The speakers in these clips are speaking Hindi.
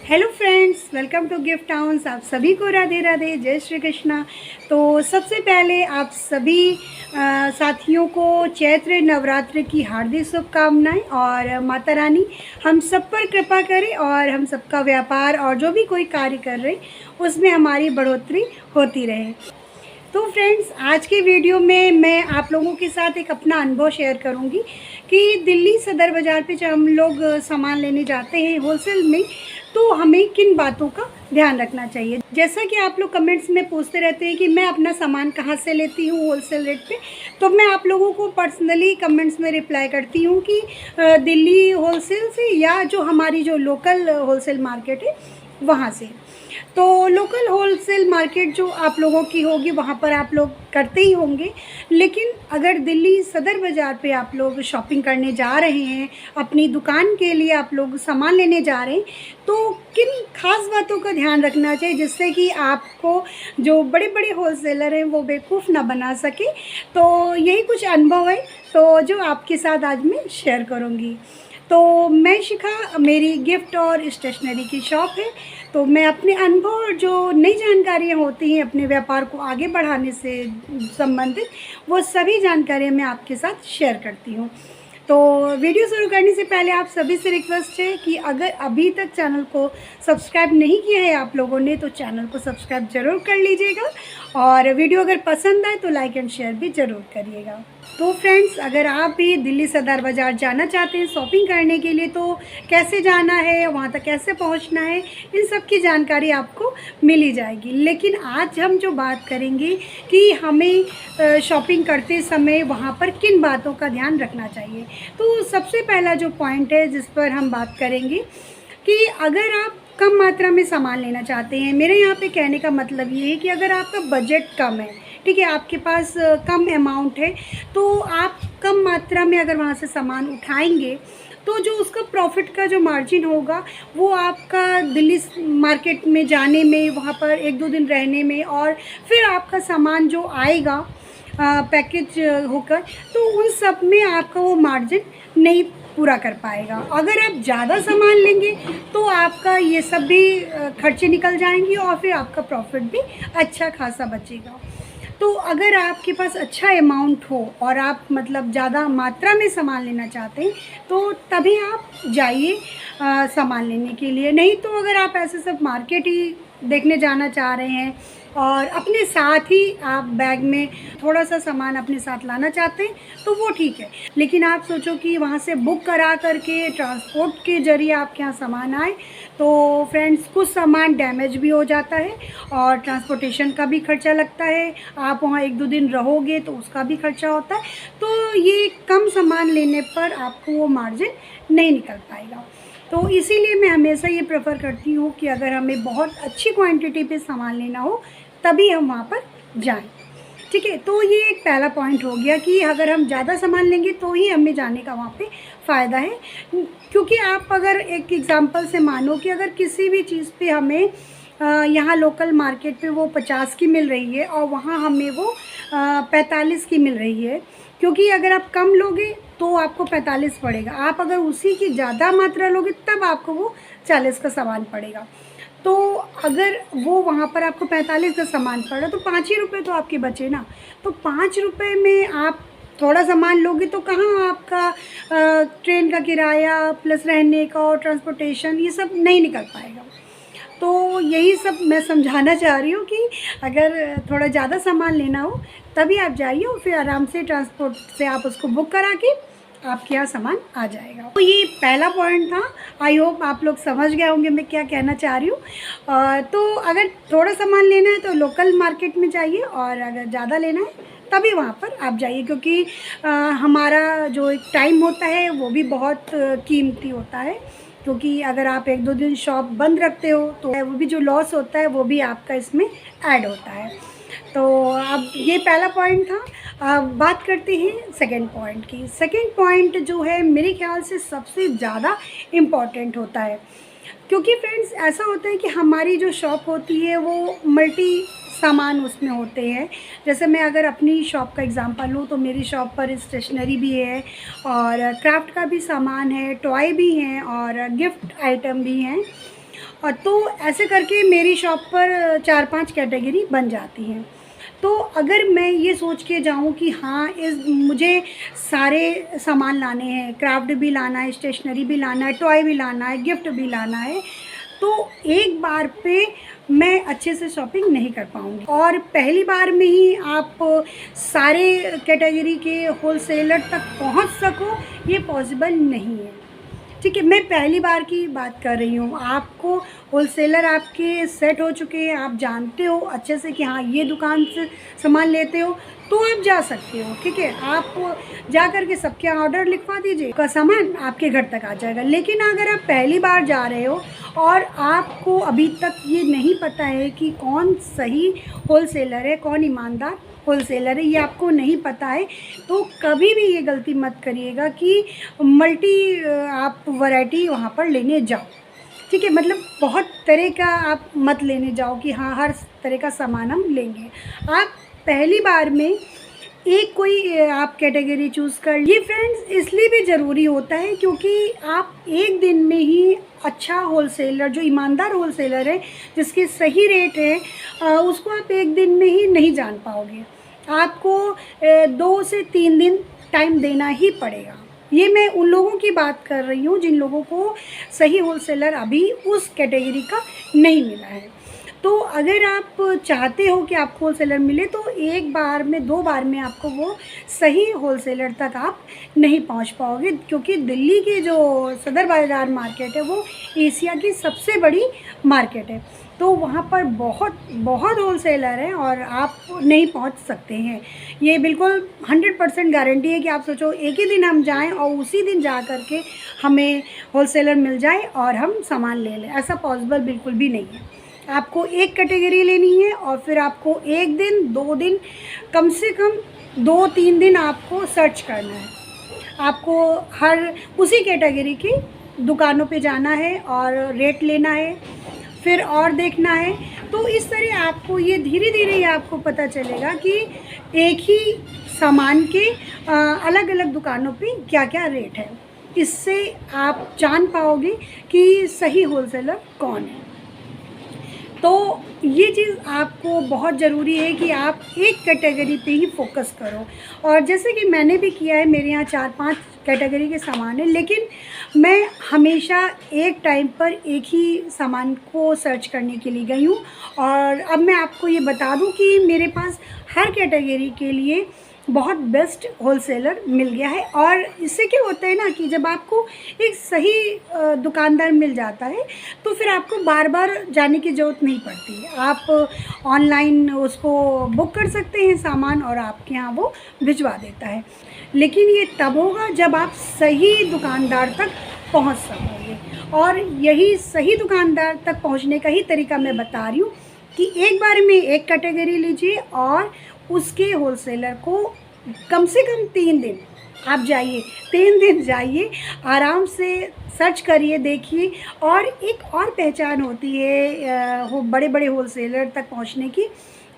Hello friends, welcome to gift towns. आप सभी को राधे राधे, जय श्री कृष्णा। तो सबसे पहले आप सभी साथियों को चैत्र नवरात्र की हार्दिक शुभकामनाएं और माता रानी हम सब पर कृपा करे और हम सबका व्यापार और जो भी कोई कार्य कर रहे उसमें हमारी बढ़ोतरी होती रहे। तो फ्रेंड्स, आज के वीडियो में मैं आप लोगों के साथ एक अपना अनुभव शेयर करूंगी कि दिल्ली सदर बाज़ार पे जब हम लोग सामान लेने जाते हैं होलसेल में, तो हमें किन बातों का ध्यान रखना चाहिए। जैसा कि आप लोग कमेंट्स में पूछते रहते हैं कि मैं अपना सामान कहाँ से लेती हूँ होलसेल रेट पे, तो मैं आप लोगों को पर्सनली कमेंट्स में रिप्लाई करती हूँ कि दिल्ली होलसेल से या जो हमारी जो लोकल होलसेल मार्केट है वहाँ से। तो लोकल होलसेल मार्केट जो आप लोगों की होगी वहाँ पर आप लोग करते ही होंगे, लेकिन अगर दिल्ली सदर बाज़ार पे आप लोग शॉपिंग करने जा रहे हैं, अपनी दुकान के लिए आप लोग सामान लेने जा रहे हैं, तो किन खास बातों का ध्यान रखना चाहिए जिससे कि आपको जो बड़े बड़े होलसेलर हैं वो बेवकूफ़ ना बना सके। तो यही कुछ अनुभव है तो जो आपके साथ आज मैं शेयर करूँगी। तो मैं शिखा, मेरी गिफ्ट और स्टेशनरी की शॉप है। तो मैं अपने अनुभव और जो नई जानकारियाँ होती हैं अपने व्यापार को आगे बढ़ाने से संबंधित, वो सभी जानकारियाँ मैं आपके साथ शेयर करती हूँ। तो वीडियो शुरू करने से पहले आप सभी से रिक्वेस्ट है कि अगर अभी तक चैनल को सब्सक्राइब नहीं किया है आप लोगों ने, तो चैनल को सब्सक्राइब ज़रूर कर लीजिएगा और वीडियो अगर पसंद आए तो लाइक एंड शेयर भी ज़रूर करिएगा। तो फ्रेंड्स, अगर आप भी दिल्ली सदर बाज़ार जाना चाहते हैं शॉपिंग करने के लिए, तो कैसे जाना है, वहाँ तक कैसे पहुँचना है, इन सब की जानकारी आपको मिल ही जाएगी। लेकिन आज हम जो बात करेंगे कि हमें शॉपिंग करते समय वहाँ पर किन बातों का ध्यान रखना चाहिए। तो सबसे पहला जो पॉइंट है जिस पर हम बात करेंगे कि अगर आप कम मात्रा में सामान लेना चाहते हैं, मेरे यहाँ पे कहने का मतलब ये है कि अगर आपका बजट कम है, ठीक है, आपके पास कम अमाउंट है, तो आप कम मात्रा में अगर वहाँ से सामान उठाएंगे तो जो उसका प्रॉफिट का जो मार्जिन होगा वो आपका दिल्ली मार्केट में जाने में, वहाँ पर एक दो दिन रहने में और फिर आपका सामान जो आएगा पैकेज होकर, तो उन सब में आपका वो मार्जिन नहीं पूरा कर पाएगा। अगर आप ज़्यादा सामान लेंगे तो आपका ये सब भी खर्चे निकल जाएंगे और फिर आपका प्रॉफिट भी अच्छा खासा बचेगा। तो अगर आपके पास अच्छा अमाउंट हो और आप मतलब ज़्यादा मात्रा में सामान लेना चाहते हैं तो तभी आप जाइए सामान लेने के लिए। नहीं तो अगर आप ऐसे सब मार्केट ही देखने जाना चाह रहे हैं और अपने साथ ही आप बैग में थोड़ा सा सामान अपने साथ लाना चाहते हैं तो वो ठीक है, लेकिन आप सोचो कि वहाँ से बुक करा करके ट्रांसपोर्ट के ज़रिए आपके यहाँ सामान आए, तो फ्रेंड्स कुछ सामान डैमेज भी हो जाता है और ट्रांसपोर्टेशन का भी खर्चा लगता है। आप वहाँ एक दो दिन रहोगे तो उसका भी खर्चा होता है। तो ये कम सामान लेने पर आपको वो मार्जिन नहीं निकल पाएगा। तो इसीलिए मैं हमेशा ये प्रेफर करती हूँ कि अगर हमें बहुत अच्छी क्वांटिटी पे सामान लेना हो तभी हम वहाँ पर जाएं, ठीक है। तो ये एक पहला पॉइंट हो गया कि अगर हम ज़्यादा सामान लेंगे तो ही हमें जाने का वहाँ पे फ़ायदा है। क्योंकि आप अगर एक एग्ज़ाम्पल से मानो कि अगर किसी भी चीज़ पे हमें यहाँ लोकल मार्केट पे वो 50 की मिल रही है और वहाँ हमें वो 45 की मिल रही है, क्योंकि अगर आप कम लोगे तो आपको 45 पड़ेगा, आप अगर उसी की ज़्यादा मात्रा लोगे तब आपको वो 40 का सामान पड़ेगा। तो अगर वो वहाँ पर आपको 45 का सामान पड़ा तो 5 ही रुपये तो आपके बचे ना। तो 5 रुपये में आप थोड़ा सामान लोगे तो कहाँ आपका ट्रेन का किराया प्लस रहने का और ट्रांसपोर्टेशन ये सब नहीं निकल पाएगा। तो यही सब मैं समझाना चाह रही हूँ कि अगर थोड़ा ज़्यादा सामान लेना हो तभी आप जाइए और फिर आराम से ट्रांसपोर्ट से आप उसको बुक करा के आपके यहाँ सामान आ जाएगा। तो ये पहला पॉइंट था। आई होप आप लोग समझ गए होंगे मैं क्या कहना चाह रही हूँ। तो अगर थोड़ा सामान लेना है तो लोकल मार्केट में जाइए और अगर ज़्यादा लेना है तभी वहाँ पर आप जाइए, क्योंकि हमारा जो एक टाइम होता है वो भी बहुत कीमती होता है। क्योंकि अगर आप एक दो दिन शॉप बंद रखते हो तो वो भी जो लॉस होता है वो भी आपका इसमें ऐड होता है। तो अब ये पहला पॉइंट था। अब बात करते हैं सेकंड पॉइंट की। सेकंड पॉइंट जो है मेरे ख्याल से सबसे ज़्यादा इम्पॉर्टेंट होता है, क्योंकि फ्रेंड्स ऐसा होता है कि हमारी जो शॉप होती है वो मल्टी सामान उसमें होते हैं। जैसे मैं अगर अपनी शॉप का एग्जांपल लूँ तो मेरी शॉप पर स्टेशनरी भी है और क्राफ्ट का भी सामान है, टॉय भी हैं और गिफ्ट आइटम भी हैं और तो ऐसे करके मेरी शॉप पर 4-5 कैटेगरी बन जाती हैं। तो अगर मैं ये सोच के जाऊँ कि हाँ मुझे सारे सामान लाने हैं, क्राफ्ट भी लाना है, स्टेशनरी भी लाना है, टॉय भी लाना है, गिफ्ट भी लाना है, तो एक बार पे मैं अच्छे से शॉपिंग नहीं कर पाऊँगी। और पहली बार में ही आप सारे कैटेगरी के होलसेलर तक पहुँच सको, ये पॉसिबल नहीं है। ठीक है, मैं पहली बार की बात कर रही हूँ। आपको होलसेलर आपके सेट हो चुके हैं, आप जानते हो अच्छे से कि हाँ ये दुकान से सामान लेते हो, तो आप जा सकते हो। ठीक है, आप जा कर के सबके ऑर्डर लिखवा दीजिए, का सामान आपके घर तक आ जाएगा। लेकिन अगर आप पहली बार जा रहे हो और आपको अभी तक ये नहीं पता है कि कौन सही होलसेलर है, कौन ईमानदार होलसेलर है, ये आपको नहीं पता है, तो कभी भी ये गलती मत करिएगा कि मल्टी आप वैरायटी वहाँ पर लेने जाओ। ठीक है, मतलब बहुत तरह का आप मत लेने जाओ कि हाँ हर तरह का सामान हम लेंगे। आप पहली बार में एक कोई आप कैटेगरी चूज़ कर। ये फ्रेंड्स इसलिए भी ज़रूरी होता है क्योंकि आप एक दिन में ही अच्छा होलसेलर, जो ईमानदार होलसेलर है, जिसके सही रेट है, उसको आप एक दिन में ही नहीं जान पाओगे। आपको 2 से 3 दिन टाइम देना ही पड़ेगा। ये मैं उन लोगों की बात कर रही हूँ जिन लोगों को सही होलसेलर अभी उस कैटेगरी का नहीं मिला है। तो अगर आप चाहते हो कि आपको होलसेलर मिले, तो एक बार में 2 बार में आपको वो सही होलसेलर तक आप नहीं पहुंच पाओगे, क्योंकि दिल्ली की जो सदर बाज़ार मार्केट है वो एशिया की सबसे बड़ी मार्केट है। तो वहाँ पर बहुत बहुत होलसेलर हैं और आप नहीं पहुँच सकते हैं। ये बिल्कुल 100% गारंटी है कि आप सोचो एक ही दिन हम जाएं और उसी दिन जा कर के हमें होलसेलर मिल जाए और हम सामान ले लें, ऐसा पॉसिबल बिल्कुल भी नहीं है। आपको एक कैटेगरी लेनी है और फिर आपको 1 दिन 2 दिन, कम से कम 2-3 दिन आपको सर्च करना है। आपको हर उसी कैटेगरी की दुकानों पे जाना है और रेट लेना है, फिर और देखना है। तो इस तरह आपको ये धीरे धीरे आपको पता चलेगा कि एक ही सामान के अलग अलग दुकानों पे क्या क्या रेट है। इससे आप जान पाओगे कि सही होलसेलर कौन है। तो ये चीज़ आपको बहुत ज़रूरी है कि आप एक कैटेगरी पे ही फोकस करो। और जैसे कि मैंने भी किया है, मेरे यहाँ 4-5 कैटेगरी के सामान है, लेकिन मैं हमेशा एक टाइम पर एक ही सामान को सर्च करने के लिए गई हूँ। और अब मैं आपको ये बता दूँ कि मेरे पास हर कैटेगरी के लिए बहुत बेस्ट होलसेलर मिल गया है। और इससे क्या होता है ना कि जब आपको एक सही दुकानदार मिल जाता है तो फिर आपको बार बार जाने की ज़रूरत नहीं पड़ती है। आप ऑनलाइन उसको बुक कर सकते हैं सामान और आपके यहाँ वो भिजवा देता है। लेकिन ये तब होगा जब आप सही दुकानदार तक पहुँच सकोगे। और यही सही दुकानदार तक पहुँचने का ही तरीका मैं बता रही हूँ कि एक बार में एक कैटेगरी लीजिए और उसके होलसेलर को कम से कम 3 दिन आप जाइए, 3 दिन जाइए, आराम से सर्च करिए, देखिए। और एक और पहचान होती है वो बड़े बड़े होलसेलर तक पहुंचने की,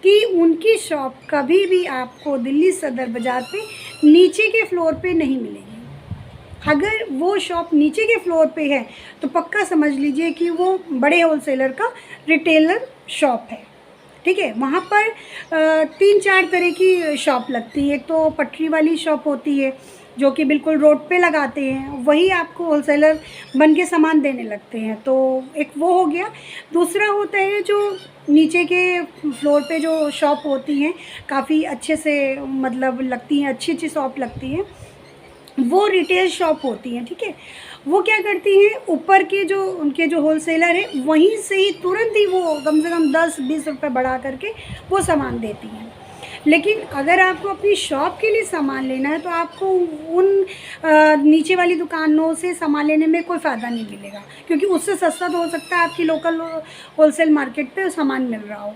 कि उनकी शॉप कभी भी आपको दिल्ली सदर बाज़ार पे नीचे के फ्लोर पे नहीं मिलेगी। अगर वो शॉप नीचे के फ्लोर पे है तो पक्का समझ लीजिए कि वो बड़े होलसेलर का रिटेलर शॉप है। ठीक है, वहाँ पर 3-4 तरह की शॉप लगती है। एक तो पटरी वाली शॉप होती है जो कि बिल्कुल रोड पे लगाते हैं, वही आपको होलसेलर बन के सामान देने लगते हैं। तो एक वो हो गया। दूसरा होता है जो नीचे के फ्लोर पे जो शॉप होती हैं, काफ़ी अच्छे से मतलब लगती हैं, अच्छी अच्छी शॉप लगती हैं, वो रिटेल शॉप होती हैं। ठीक है, वो क्या करती हैं, ऊपर के जो उनके जो होलसेलर है वहीं से ही तुरंत ही वो कम से कम 10-20 रुपये बढ़ा करके वो सामान देती हैं। लेकिन अगर आपको अपनी शॉप के लिए सामान लेना है तो आपको उन नीचे वाली दुकानों से सामान लेने में कोई फ़ायदा नहीं मिलेगा, क्योंकि उससे सस्ता तो हो सकता है आपकी लोकल होलसेल मार्केट पे सामान मिल रहा हो।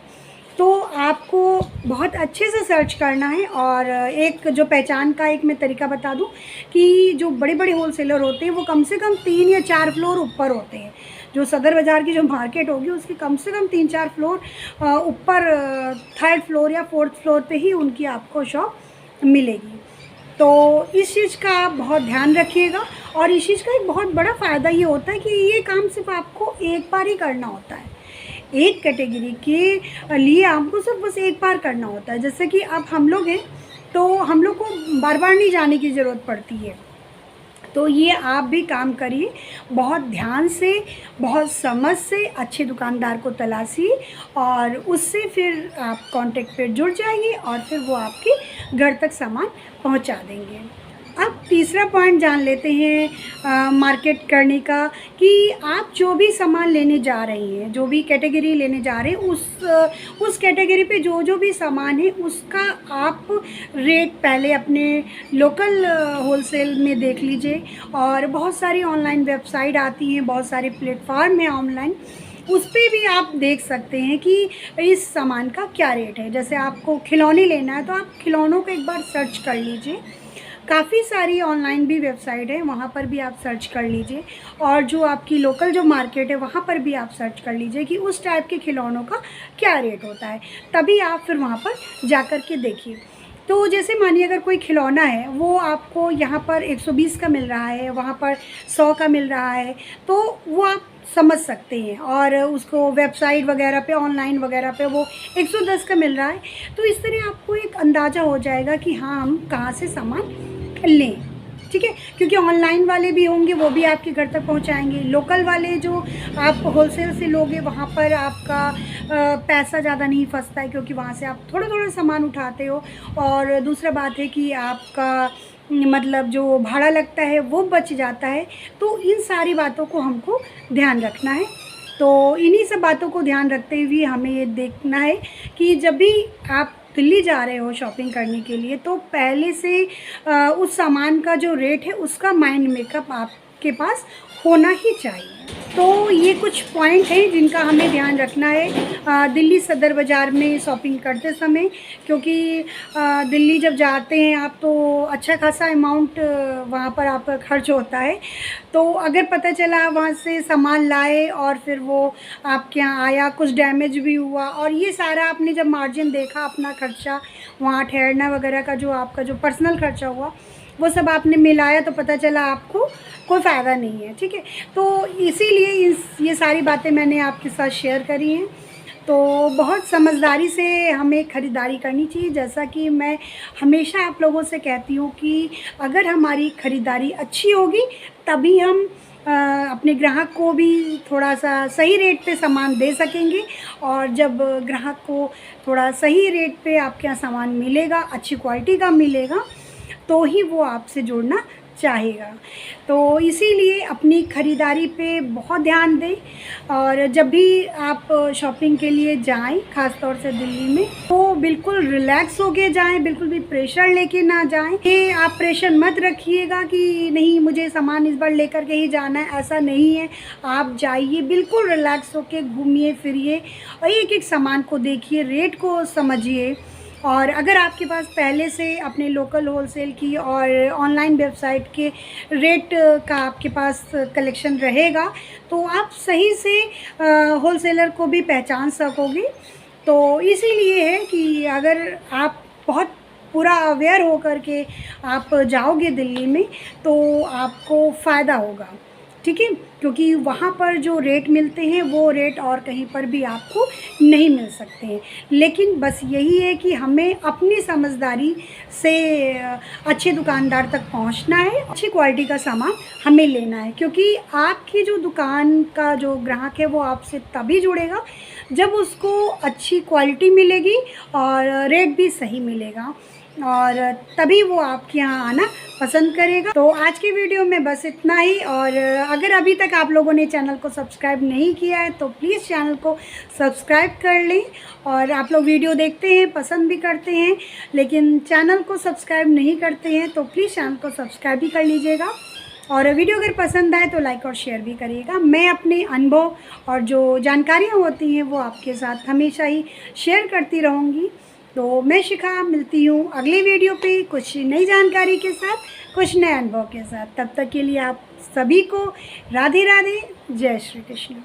तो आपको बहुत अच्छे से सर्च करना है। और एक जो पहचान का एक मैं तरीका बता दूं कि जो बड़े बड़े होलसेलर होते हैं वो कम से कम 3 या 4 फ्लोर ऊपर होते हैं। जो सदर बाज़ार की जो मार्केट होगी उसकी कम से कम 3-4 फ्लोर ऊपर 3rd फ्लोर या 4th फ्लोर पे ही उनकी आपको शॉप मिलेगी। तो इस चीज़ का आप बहुत ध्यान रखिएगा। और इस चीज़ का एक बहुत बड़ा फ़ायदा ये होता है कि ये काम सिर्फ आपको एक बार ही करना होता है। एक कैटेगरी के लिए आपको सिर्फ बस एक बार करना होता है। जैसे कि अब हम लोग हैं तो हम लोग को बार बार नहीं जाने की ज़रूरत पड़ती है। तो ये आप भी काम करिए, बहुत ध्यान से, बहुत समझ से अच्छे दुकानदार को तलाशिए और उससे फिर आप कांटेक्ट पे जुड़ जाइए और फिर वो आपके घर तक सामान पहुंचा देंगे। अब तीसरा पॉइंट जान लेते हैं मार्केट करने का, कि आप जो भी सामान लेने जा रही हैं, जो भी कैटेगरी लेने जा रहे हैं, उस कैटेगरी पे जो जो भी सामान है उसका आप रेट पहले अपने लोकल होलसेल में देख लीजिए। और बहुत सारी ऑनलाइन वेबसाइट आती हैं, बहुत सारे प्लेटफॉर्म हैं ऑनलाइन, उस पर भी आप देख सकते हैं कि इस सामान का क्या रेट है। जैसे आपको खिलौने लेना है तो आप खिलौनों को एक बार सर्च कर लीजिए। काफ़ी सारी ऑनलाइन भी वेबसाइट है, वहाँ पर भी आप सर्च कर लीजिए। और जो आपकी लोकल जो मार्केट है वहाँ पर भी आप सर्च कर लीजिए कि उस टाइप के खिलौनों का क्या रेट होता है, तभी आप फिर वहाँ पर जा कर के देखिए। तो जैसे मानिए अगर कोई खिलौना है वो आपको यहाँ पर 120 का मिल रहा है, वहाँ पर 100 का मिल रहा है, तो वो आप समझ सकते हैं। और उसको वेबसाइट वगैरह पे, ऑनलाइन वगैरह पे वो 110 का मिल रहा है। तो इस तरह आपको एक अंदाज़ा हो जाएगा कि हाँ, हम कहाँ से सामान लें, ठीक है। क्योंकि ऑनलाइन वाले भी होंगे, वो भी आपके घर तक पहुंचाएंगे। लोकल वाले जो आप होलसेल से लोगे वहाँ पर आपका पैसा ज़्यादा नहीं फंसता है, क्योंकि वहाँ से आप थोड़ा थोड़ा सामान उठाते हो। और दूसरा बात है कि आपका मतलब जो भाड़ा लगता है वो बच जाता है। तो इन सारी बातों को हमको ध्यान रखना है। तो इन्हीं सब बातों को ध्यान रखते हुए हमें ये देखना है कि जब भी आप दिल्ली जा रहे हो शॉपिंग करने के लिए, तो पहले से उस सामान का जो रेट है उसका माइंड मेकअप आपके पास होना ही चाहिए। तो ये कुछ पॉइंट हैं जिनका हमें ध्यान रखना है दिल्ली सदर बाज़ार में शॉपिंग करते समय। क्योंकि दिल्ली जब जाते हैं आप तो अच्छा खासा अमाउंट वहाँ पर आपका खर्च होता है। तो अगर पता चला वहाँ से सामान लाए और फिर वो आपके यहाँ आया, कुछ डैमेज भी हुआ, और ये सारा आपने जब मार्जिन देखा, अपना खर्चा वहाँ ठहरना वगैरह का जो आपका जो पर्सनल खर्चा हुआ वो सब आपने मिलाया, तो पता चला आपको कोई फ़ायदा नहीं है, ठीक है। तो इसीलिए ये सारी बातें मैंने आपके साथ शेयर करी हैं। तो बहुत समझदारी से हमें ख़रीदारी करनी चाहिए। जैसा कि मैं हमेशा आप लोगों से कहती हूँ कि अगर हमारी ख़रीदारी अच्छी होगी तभी हम अपने ग्राहक को भी थोड़ा सा सही रेट पे सामान दे सकेंगे। और जब ग्राहक को थोड़ा सही रेट पे आपके यहाँ सामान मिलेगा, अच्छी क्वालिटी का मिलेगा, तो ही वो आपसे जुड़ना चाहेगा। तो इसीलिए अपनी ख़रीदारी पे बहुत ध्यान दें। और जब भी आप शॉपिंग के लिए जाएं, ख़ास तौर से दिल्ली में, तो बिल्कुल रिलैक्स होके जाएं, बिल्कुल भी प्रेशर लेके ना जाएं। ये आप प्रेशर मत रखिएगा कि नहीं मुझे सामान इस बार लेकर के ही जाना है, ऐसा नहीं है। आप जाइए बिल्कुल रिलैक्स होके, घूमिए फिरिए और एक एक सामान को देखिए, रेट को समझिए। और अगर आपके पास पहले से अपने लोकल होलसेल की और ऑनलाइन वेबसाइट के रेट का आपके पास कलेक्शन रहेगा तो आप सही से होलसेलर को भी पहचान सकोगे। तो इसीलिए है कि अगर आप बहुत पूरा अवेयर होकर के आप जाओगे दिल्ली में तो आपको फ़ायदा होगा, ठीक है। क्योंकि वहाँ पर जो रेट मिलते हैं वो रेट और कहीं पर भी आपको नहीं मिल सकते हैं। लेकिन बस यही है कि हमें अपनी समझदारी से अच्छे दुकानदार तक पहुँचना है, अच्छी क्वालिटी का सामान हमें लेना है। क्योंकि आपकी जो दुकान का जो ग्राहक है वो आपसे तभी जुड़ेगा जब उसको अच्छी क्वालिटी मिलेगी और रेट भी सही मिलेगा, और तभी वो आपके यहाँ आना पसंद करेगा। तो आज की वीडियो में बस इतना ही। और अगर अभी तक आप लोगों ने चैनल को सब्सक्राइब नहीं किया है तो प्लीज़ चैनल को सब्सक्राइब कर लें। और आप लोग वीडियो देखते हैं, पसंद भी करते हैं, लेकिन चैनल को सब्सक्राइब नहीं करते हैं, तो प्लीज़ चैनल को सब्सक्राइब भी कर लीजिएगा। और वीडियो अगर पसंद आए तो लाइक और शेयर भी करिएगा। मैं अपने अनुभव और जो जानकारियाँ होती हैं वो आपके साथ हमेशा ही शेयर करती रहूँगी। तो मैं शिखा मिलती हूँ अगली वीडियो पे कुछ नई जानकारी के साथ, कुछ नए अनुभव के साथ। तब तक के लिए आप सभी को राधे राधे, जय श्री कृष्ण।